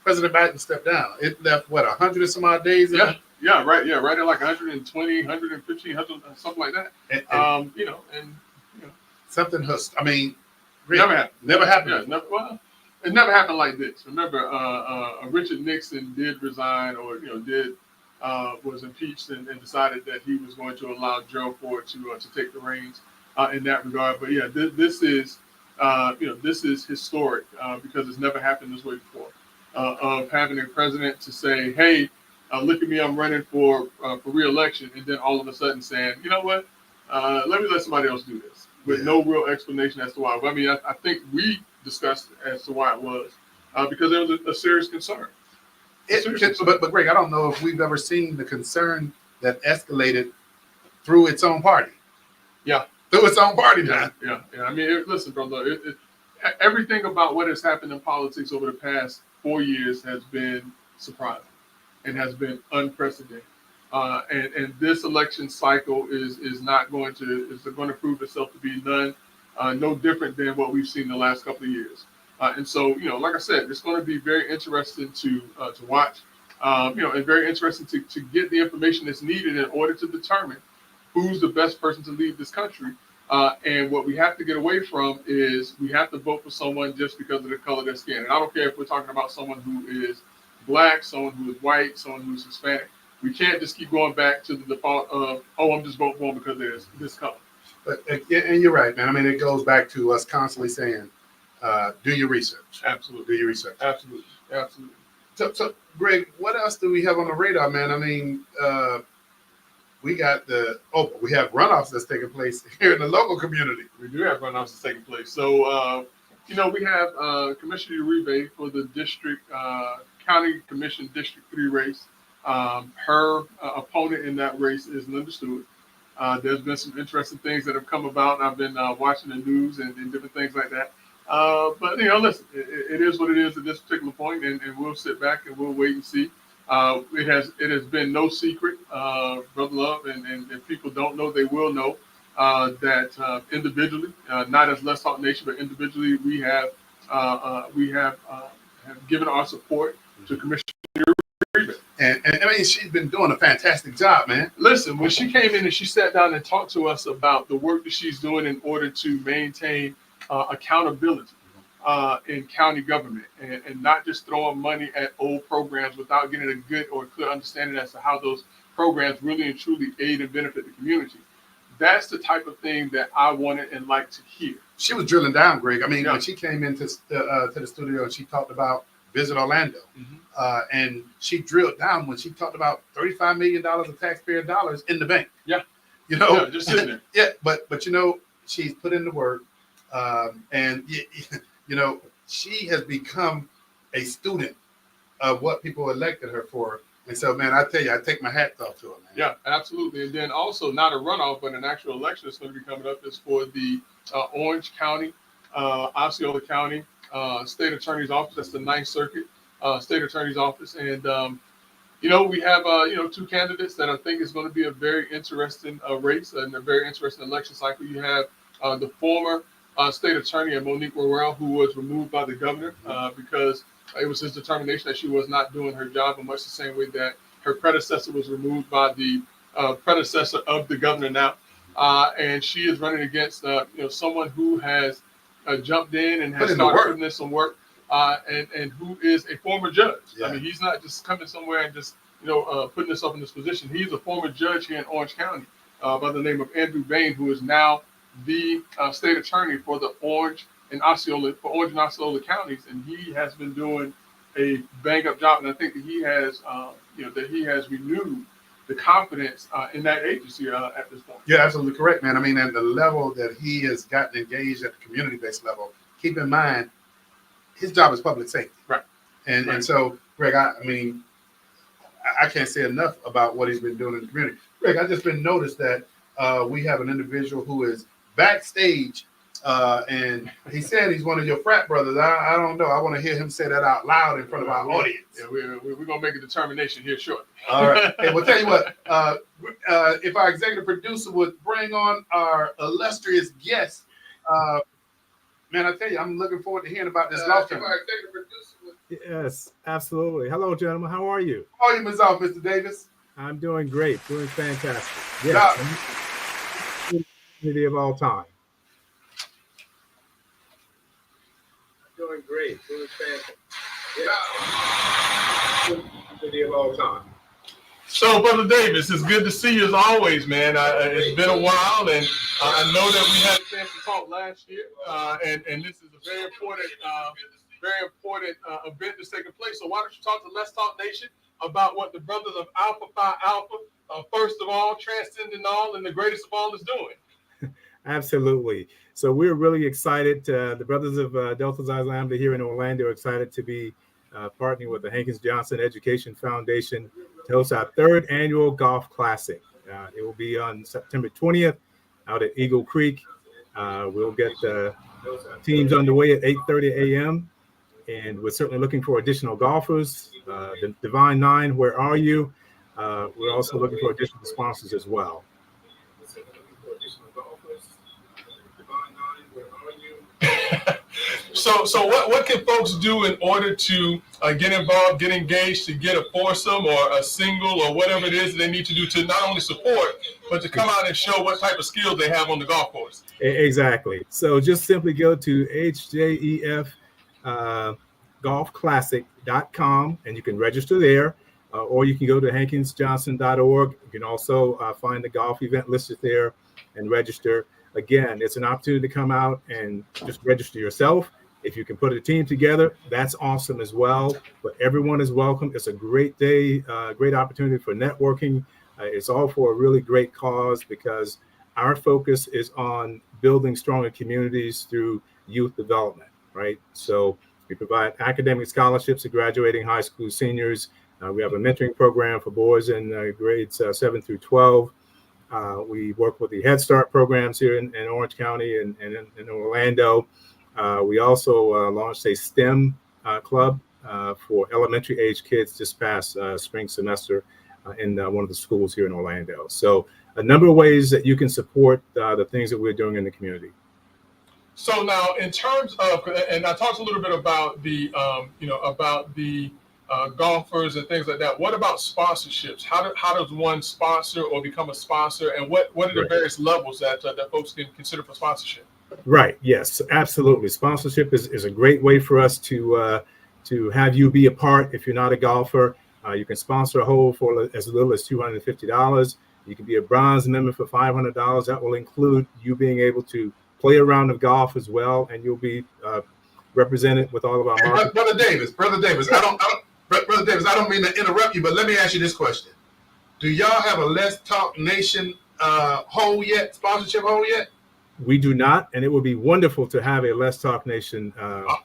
President Biden stepped down? It left, 100 and some odd days? Right at like 120, 115, something like that. And something, I mean, never happened. Never happened. Yeah, it never happened like this. Remember, Richard Nixon did resign, or was impeached and decided that he was going to allow Gerald Ford to take the reins in that regard. But yeah, this is historic because it's never happened this way before. Of having a president to say, "Hey, look at me, I'm running for re-election," and then all of a sudden saying, "You know what? Let me let somebody else do this," with no real explanation as to why. I mean, I think we discussed as to why it was because there was a serious concern. But Greg, I don't know if we've ever seen the concern that escalated through its own party. Yeah. Through its own party now. Yeah. I mean, listen, brother, everything about what has happened in politics over the past 4 years has been surprising and has been unprecedented. And this election cycle is going to prove itself to be no different than what we've seen the last couple of years. And so, like I said, it's going to be very interesting to watch, and very interesting to get the information that's needed in order to determine who's the best person to lead this country. And what we have to get away from is we have to vote for someone just because of the color of their skin. And I don't care if we're talking about someone who is black, someone who is white, someone who's Hispanic. We can't just keep going back to the default of, I'm just voting for him because there's this color. But and you're right, man. I mean, it goes back to us constantly saying, do your research. Absolutely. Do your research. Absolutely. So, Greg, what else do we have on the radar, man? I mean, we got we have runoffs that's taking place here in the local community. We do have runoffs that's taking place. So, we have Commissioner Uribe for the County Commission District 3 race. Her opponent in that race is Linda Stewart. There's been some interesting things that have come about, and I've been watching the news and different things like that. But listen, it is what it is at this particular point, and we'll sit back and we'll wait and see. It has been no secret, Brother Love, and if people don't know, they will know that individually, not as Let's Talk Nation, but individually, we have given our support to Commissioner Reba. And I mean, she's been doing a fantastic job, man. Listen, when she came in and she sat down and talked to us about the work that she's doing in order to maintain accountability in county government and not just throwing money at old programs without getting a good or clear understanding as to how those programs really and truly aid and benefit the community. That's the type of thing that I wanted and like to hear. She was drilling down, Greg. I mean, Yeah. when she came into to the studio and she talked about Visit Orlando, and she drilled down when she talked about $35 million of taxpayer dollars in the bank. Yeah. Yeah, Just sitting there. Yeah, but she's put in the work, and she has become a student of what people elected her for. And so, man, I tell you, I take my hat off to her, man. Yeah, absolutely. And then also not a runoff, but an actual election that's going to be coming up is for the Orange County, Osceola County State Attorney's Office. That's the Ninth Circuit State Attorney's Office. And, we have, two candidates that I think is going to be a very interesting race and a very interesting election cycle. You have the former state attorney, Monique Worrell, who was removed by the governor because it was his determination that she was not doing her job in much the same way that her predecessor was removed by the predecessor of the governor now. And she is running against someone who has jumped in and has started putting in some work and who is a former judge. Yeah. I mean, he's not just coming somewhere and just putting himself in this position. He's a former judge here in Orange County by the name of Andrew Bain, who is now the state attorney for the Orange and Osceola counties, and he has been doing a bang up job. And I think that he has renewed the confidence in that agency at this point. You're absolutely correct, man. I mean, at the level that he has gotten engaged at the community-based level, keep in mind, his job is public safety. Right. And so, Greg, I mean, I can't say enough about what he's been doing in the community. Greg, I just been noticed that we have an individual who is backstage, and he said he's one of your frat brothers. I don't know. I want to hear him say that out loud in front of our audience. Yeah, we're going to make a determination here shortly. All right. Hey, well, tell you what, if our executive producer would bring on our illustrious guest, man, I tell you, I'm looking forward to hearing about this golf tournament. Yes, absolutely. Hello, gentlemen. How are you? Volume is off, Mr. Davis. I'm doing great. Doing fantastic. Yes. Community of all time. Doing great. Doing fantastic. Community of all time. So, Brother Davis, it's good to see you as always, man. It's been a while, and I know that we had a chance to talk last year, and this is a very important event that's taking place. So why don't you talk to Let's Talk Nation about what the brothers of Alpha Phi Alpha, first of all, transcending all, and the greatest of all is doing? Absolutely. So we're really excited. The brothers of Delta Xi Lambda here in Orlando are excited to be partnering with the Hankins Johnson Education Foundation to host our third annual Golf Classic. It will be on September 20th out at Eagle Creek. We'll get the teams underway at 8:30 a.m. And we're certainly looking for additional golfers. The Divine Nine, where are you? We're also looking for additional sponsors as well. So what can folks do in order to get involved, get engaged, to get a foursome or a single or whatever it is that they need to do to not only support, but to come out and show what type of skills they have on the golf course? Exactly. So just simply go to hjef golfclassic.com and you can register there, or you can go to hankinsjohnson.org. You can also find the golf event listed there and register. Again, it's an opportunity to come out and just register yourself. If you can put a team together, that's awesome as well. But everyone is welcome. It's a great day, great opportunity for networking. It's all for a really great cause because our focus is on building stronger communities through youth development, right? So we provide academic scholarships to graduating high school seniors. We have a mentoring program for boys in grades 7 through 12. We work with the Head Start programs here in Orange County and in Orlando. We also launched a STEM club for elementary age kids this past spring semester in one of the schools here in Orlando. So a number of ways that you can support the things that we're doing in the community. So now, in terms of, and I talked a little bit about the, about the golfers and things like that. What about sponsorships? How does one sponsor or become a sponsor, and what are the various levels that folks can consider for sponsorship? Right. Yes, absolutely. Sponsorship is a great way for us to have you be a part. If you're not a golfer, you can sponsor a hole for as little as $250. You can be a bronze member for $500. That will include you being able to play a round of golf as well, and you'll be represented with all of our marketing. Brother Davis, Brother Davis, I don't mean to interrupt you, but let me ask you this question. Do y'all have a Let's Talk Nation sponsorship hole yet? We do not, and it would be wonderful to have a Let's Talk Nation. All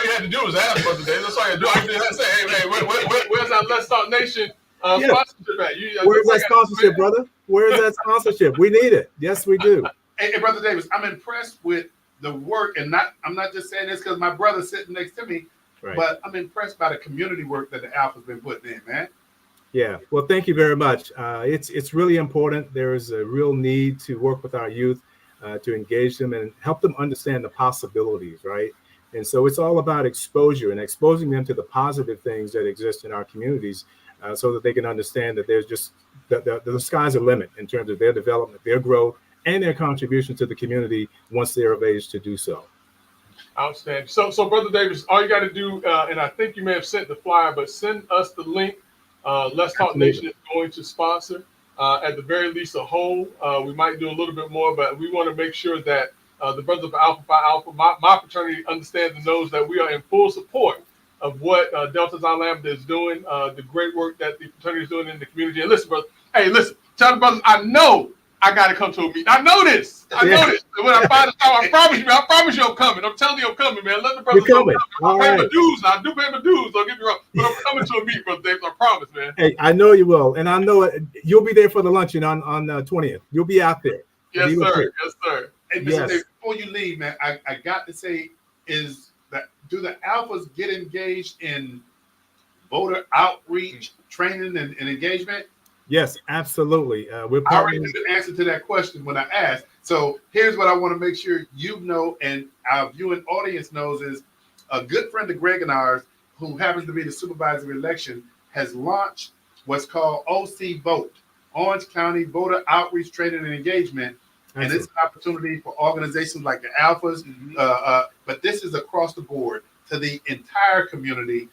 you had to do was ask, Brother Davis. That's all you had to do. I didn't say, hey, where's that Let's Talk Nation sponsorship at? Where's that sponsorship, brother? Where's that sponsorship? We need it. Yes, we do. Hey, Brother Davis, I'm impressed with the work, and I'm not just saying this because my brother's sitting next to me, Right. but I'm impressed by the community work that the Alpha's been putting in, man. Yeah. Well, thank you very much. It's really important. There is a real need to work with our youth, to engage them and help them understand the possibilities, right? And so it's all about exposure and exposing them to the positive things that exist in our communities, so that they can understand that there's just the sky's the limit in terms of their development, their growth, and their contribution to the community once they're of age to do so. Outstanding. So Brother Davis, all you got to do, and I think you may have sent the flyer, but send us the link. Let's Talk Nation is going to sponsor, at the very least, a hole. We might do a little bit more, but we want to make sure that the Brothers of Alpha Phi Alpha, my fraternity, understands and knows that we are in full support of what Delta Xi Lambda is doing, the great work that the fraternity is doing in the community. And listen, brother, tell the brothers, I know I got to come to a meeting. I know this. When I find out, I promise you I'm coming. I'm telling you I'm coming, man. Let the brothers know. I pay my dues. I do pay my dues. Don't get me wrong. But I'm coming to a meeting, Brother Davis. I promise, man. Hey, I know you will. And I know you'll be there for the luncheon on the 20th. You'll be out there. Yes, sir. Yes, sir. Hey, Mr. Davis, before you leave, man, I got to say, do the Alphas get engaged in voter outreach, training, and engagement? Yes, absolutely. I already knew the answer to that question when I asked. So here's what I want to make sure you know and our viewing audience knows is a good friend of Greg and ours, who happens to be the supervisor of election, has launched what's called OC Vote, Orange County Voter Outreach, Training, and Engagement. And it's an opportunity for organizations like the Alphas, but this is across the board to the entire community,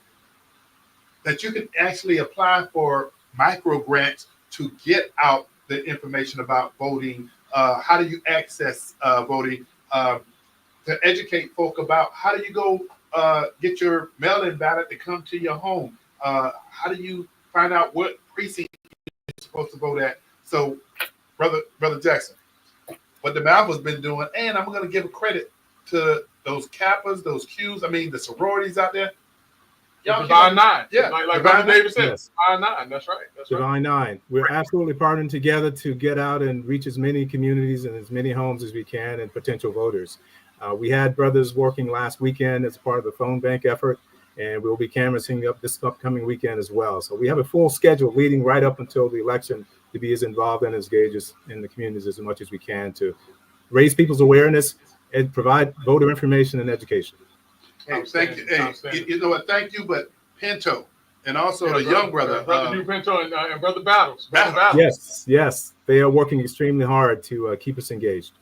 that you can actually apply for micro grants to get out the information about voting. How do you access voting? To educate folk about how do you go get your mail-in ballot to come to your home? How do you find out what precinct you're supposed to vote at? So, Brother Jackson, what the Alpha's been doing, and I'm going to give a credit to those Kappas, those Qs, the sororities out there. Divine Nine. Yeah, like Brother Davis said, yes. Divine Nine. That's right. Divine Nine. We're absolutely partnering together to get out and reach as many communities and as many homes as we can and potential voters. We had brothers working last weekend as part of the phone bank effort, and we'll be canvassing up this upcoming weekend as well. So we have a full schedule leading right up until the election to be as involved and as engaged in the communities as much as we can to raise people's awareness and provide voter information and education. Hey, thank you. Hey, you know what? Thank you, but Pinto and also the young brother, Brother Pinto and Brother Battles. Yes, they are working extremely hard to keep us engaged.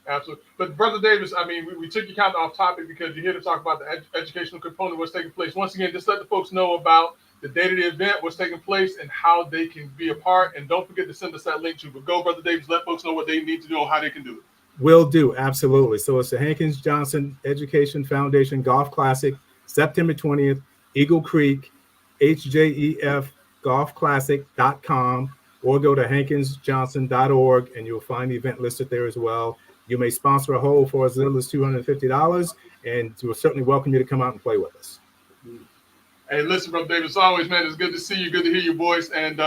Absolutely. But Brother Davis, we took you kind of off topic because you're here to talk about the educational component of what's taking place. Once again, just let the folks know about the date of the event, what's taking place, and how they can be a part. And don't forget to send us that link to. But go, Brother Davis, let folks know what they need to do and how they can do it. Will do, absolutely. So it's the Hankins Johnson Education Foundation Golf Classic, September 20th, Eagle Creek, hjeffgolfclassic.com, or go to hankinsjohnson.org and you'll find the event listed there as well. You may sponsor a hole for as little as $250, and we'll certainly welcome you to come out and play with us. Hey, listen, Brother David, as always, man, it's good to see you. Good to hear your voice. And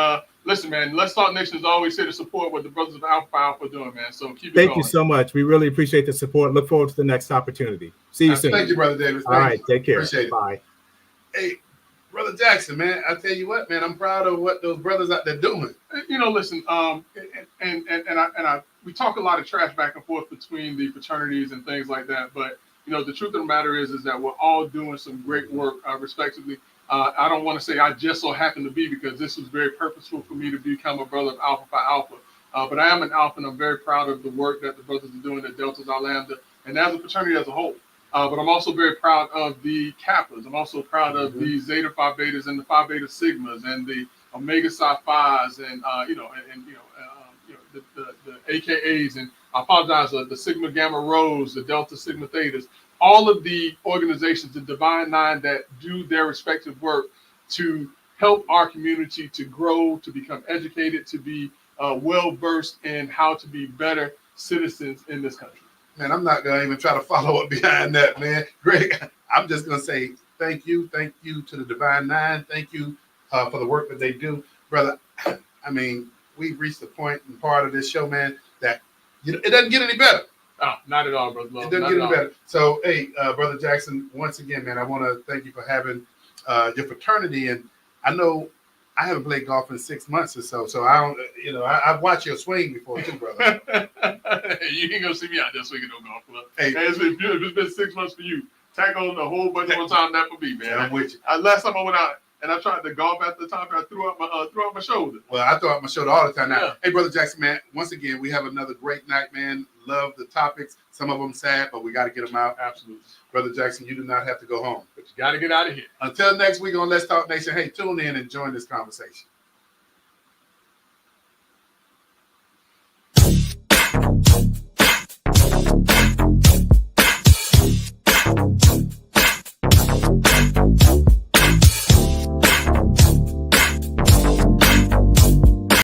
listen, man, Let's Talk Nation is always here to support what the brothers of Alpha Alpha are doing, man. So keep it Thank going. you so much. We really appreciate the support. Look forward to the next opportunity. See you soon. Thank you, Brother Davis. All right, take care. Appreciate it. Bye. Hey, Brother Jackson, man, I tell you what, man, I'm proud of what those brothers out there doing. You know, listen, we talk a lot of trash back and forth between the fraternities and things like that, but you know, the truth of the matter is that we're all doing some great work, respectively. I don't want to say I just so happen to be, because this was very purposeful for me to become a brother of Alpha Phi Alpha. But I am an Alpha, and I'm very proud of the work that the brothers are doing at Delta Xi Lambda and as a fraternity as a whole. But I'm also very proud of the Kappas. I'm also proud of the Zeta Phi Betas and the Phi Beta Sigmas and the Omega Psi Phis and the AKAs, and I apologize, the Sigma Gamma Rhos, the Delta Sigma Thetas, all of the organizations, the Divine Nine, that do their respective work to help our community to grow, to become educated, to be well-versed in how to be better citizens in this country. Man, I'm not gonna even try to follow up behind that, man. Greg, I'm just gonna say thank you to the Divine Nine. Thank you for the work that they do, brother. I mean, we've reached the point and part of this show, man, that it doesn't get any better. Oh, not at all, brother. It doesn't get any better. So, hey, Brother Jackson, once again, man, I want to thank you for having your fraternity. And I know I haven't played golf in 6 months or so, so I don't, you know, I've watched your swing before too, brother. You ain't gonna see me out there swinging no golf club. Hey, It's been 6 months for you. Tack on a whole bunch more time than that for me, man. I'm with you. Last time I went out and I tried to golf after the time, I threw out my shoulder. Well, I throw out my shoulder all the time now. Yeah. Hey, Brother Jackson, man, once again, we have another great night, man. Love the topics. Some of them sad, but we got to get them out. Absolutely. Brother Jackson, you do not have to go home. But you got to get out of here. Until next week on Let's Talk Nation, hey, tune in and join this conversation.